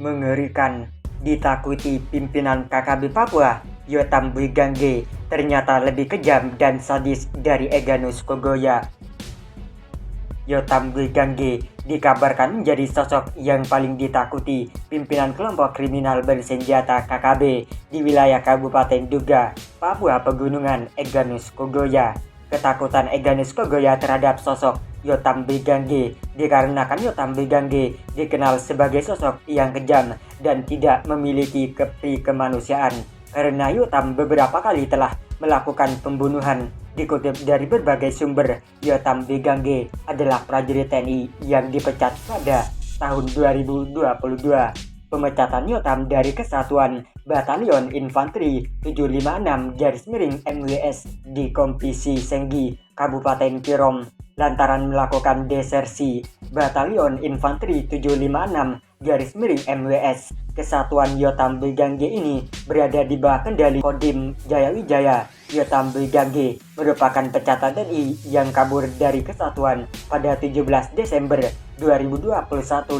mengerikan. Ditakuti pimpinan KKB Papua, Yotam Buigange ternyata lebih kejam dan sadis dari Egyanus Kogoya. Yotam Buigange dikabarkan menjadi sosok yang paling ditakuti pimpinan kelompok kriminal bersenjata KKB di wilayah Kabupaten Duga, Papua Pegunungan, Egyanus Kogoya. Ketakutan Egyanus Kogoya terhadap sosok Yotam Buigange dikarenakan Yotam Buigange dikenal sebagai sosok yang kejam dan tidak memiliki kemanusiaan. Karena Yotam beberapa kali telah melakukan pembunuhan. Dikutip dari berbagai sumber, Yotam Buigange adalah prajurit TNI yang dipecat pada tahun 2022. Pemecatan Yotam dari Kesatuan Batalion Infanteri 756-MWS di Kompisi Senggi, Kabupaten Pirom, lantaran melakukan desersi. Batalion Infanteri 756-MWS Kesatuan Yotam Buigange ini berada di bawah kendali Kodim Jayawijaya. Yotam Buigange merupakan pecatat TNI yang kabur dari kesatuan pada 17 Desember 2021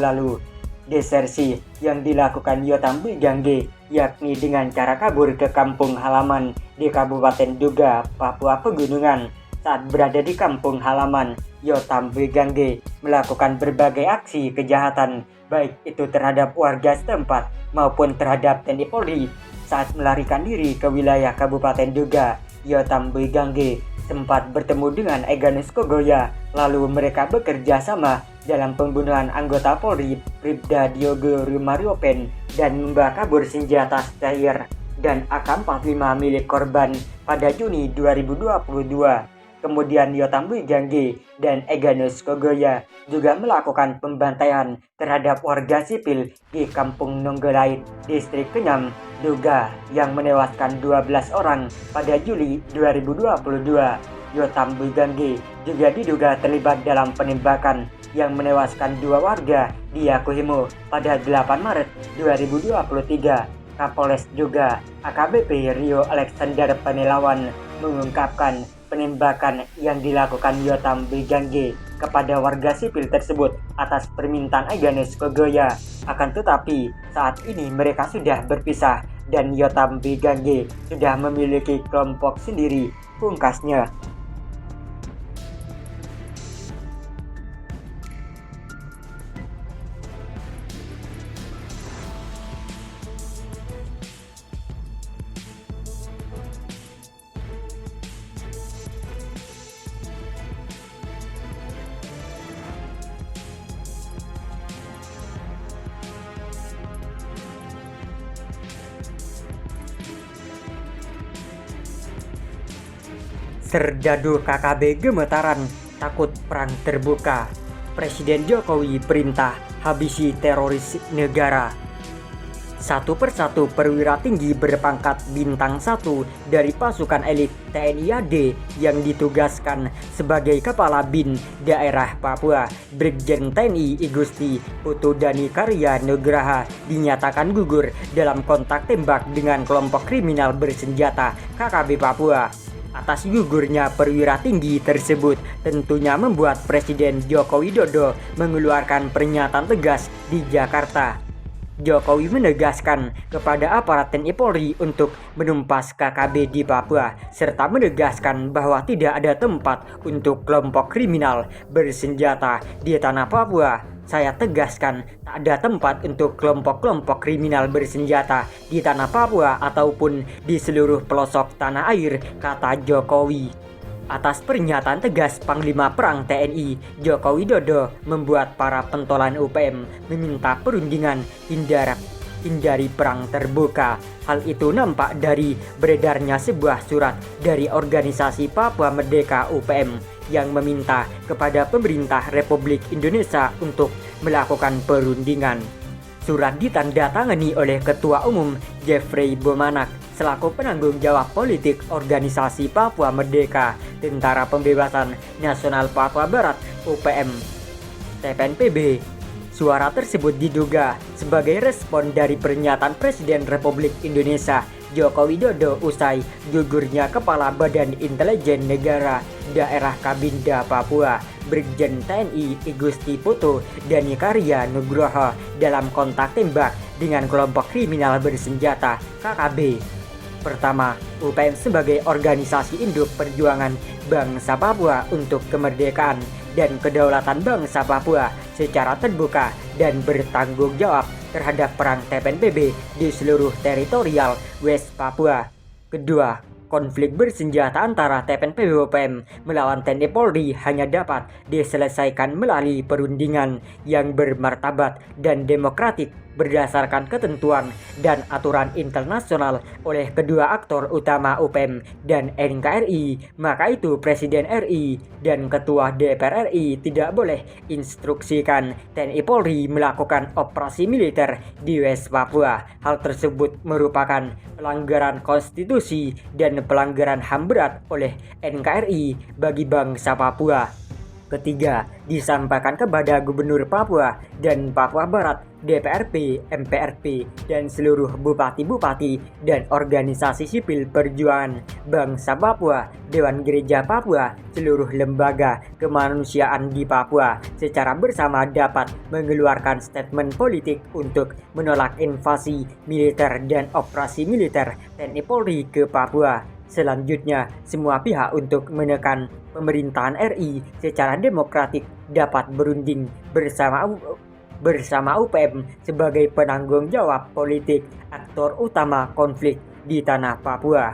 lalu. Desersi yang dilakukan Yotam Buigange yakni dengan cara kabur ke kampung halaman di Kabupaten Duga, Papua Pegunungan. Saat berada di kampung halaman, Yotam Buigange melakukan berbagai aksi kejahatan, baik itu terhadap warga setempat maupun terhadap TNI Polri. Saat melarikan diri ke wilayah Kabupaten Duga, Yotam Buigange sempat bertemu dengan Egyanus Kogoya, lalu mereka bekerja sama dalam pembunuhan anggota Polri Bribda Diogo Rumariopen dan membawa kabur senjata Steyr dan AK-45 milik korban pada Juni 2022. Kemudian Yotam Buigange dan Egyanus Kogoya juga melakukan pembantaian terhadap warga sipil di Kampung Nonggolait, Distrik Kenyam, Duga yang menewaskan 12 orang pada Juli 2022. Yotam Buigange juga diduga terlibat dalam penembakan yang menewaskan 2 warga di Yakuhimo pada 8 Maret 2023. Kapolres Duga AKBP Rio Alexander Panelawan mengungkapkan penembakan yang dilakukan Yotam Buigange kepada warga sipil tersebut atas permintaan Egyanus Kogoya. Akan tetapi saat ini mereka sudah berpisah dan Yotam Buigange sudah memiliki kelompok sendiri, pungkasnya. Serdadu KKB gemetaran, takut perang terbuka. Presiden Jokowi perintah habisi teroris negara. Satu persatu perwira tinggi berpangkat bintang 1 dari pasukan elit TNI AD yang ditugaskan sebagai Kepala BIN Daerah Papua, Brigjen TNI Igusti Putu Dani Karya Nugraha dinyatakan gugur dalam kontak tembak dengan kelompok kriminal bersenjata KKB Papua. Atas gugurnya perwira tinggi tersebut tentunya membuat Presiden Joko Widodo mengeluarkan pernyataan tegas di Jakarta. Jokowi menegaskan kepada aparat TNI Polri untuk menumpas KKB di Papua, serta menegaskan bahwa tidak ada tempat untuk kelompok kriminal bersenjata di tanah Papua. Saya tegaskan, tak ada tempat untuk kelompok-kelompok kriminal bersenjata di tanah Papua ataupun di seluruh pelosok tanah air, kata Jokowi. Atas pernyataan tegas Panglima Perang TNI, Joko Widodo membuat para pentolan UPM meminta perundingan hindari perang terbuka. Hal itu nampak dari beredarnya sebuah surat dari organisasi Papua Merdeka UPM yang meminta kepada pemerintah Republik Indonesia untuk melakukan perundingan. Surat ditandatangani oleh Ketua Umum Jeffrey Bomanak selaku penanggung jawab politik organisasi Papua Merdeka Tentara Pembebasan Nasional Papua Barat UPM TPNPB. Suara tersebut diduga sebagai respon dari pernyataan Presiden Republik Indonesia Joko Widodo usai gugurnya Kepala Badan Intelijen Negara Daerah Kabinda Papua Brigjen TNI Igusti Putu Dani Karya Nugroho dalam kontak tembak dengan kelompok kriminal bersenjata KKB. Pertama, UPM sebagai organisasi induk perjuangan bangsa Papua untuk kemerdekaan dan kedaulatan bangsa Papua secara terbuka dan bertanggung jawab terhadap perang TPNPB di seluruh teritorial West Papua. Kedua, konflik bersenjata antara TPNPB UPM melawan TNI Polri hanya dapat diselesaikan melalui perundingan yang bermartabat dan demokratik berdasarkan ketentuan dan aturan internasional oleh kedua aktor utama UPM dan NKRI. Maka itu Presiden RI dan Ketua DPR RI tidak boleh instruksikan TNI Polri melakukan operasi militer di West Papua. Hal tersebut merupakan pelanggaran konstitusi dan pelanggaran HAM berat oleh NKRI bagi bangsa Papua. Ketiga, disampaikan kepada Gubernur Papua dan Papua Barat, DPRP, MPRP, dan seluruh bupati-bupati dan organisasi sipil perjuangan bangsa Papua, Dewan Gereja Papua, seluruh lembaga kemanusiaan di Papua secara bersama dapat mengeluarkan statement politik untuk menolak invasi militer dan operasi militer TNI Polri ke Papua. Selanjutnya, semua pihak untuk menekan pemerintahan RI secara demokratik dapat berunding bersama UPM sebagai penanggung jawab politik aktor utama konflik di tanah Papua.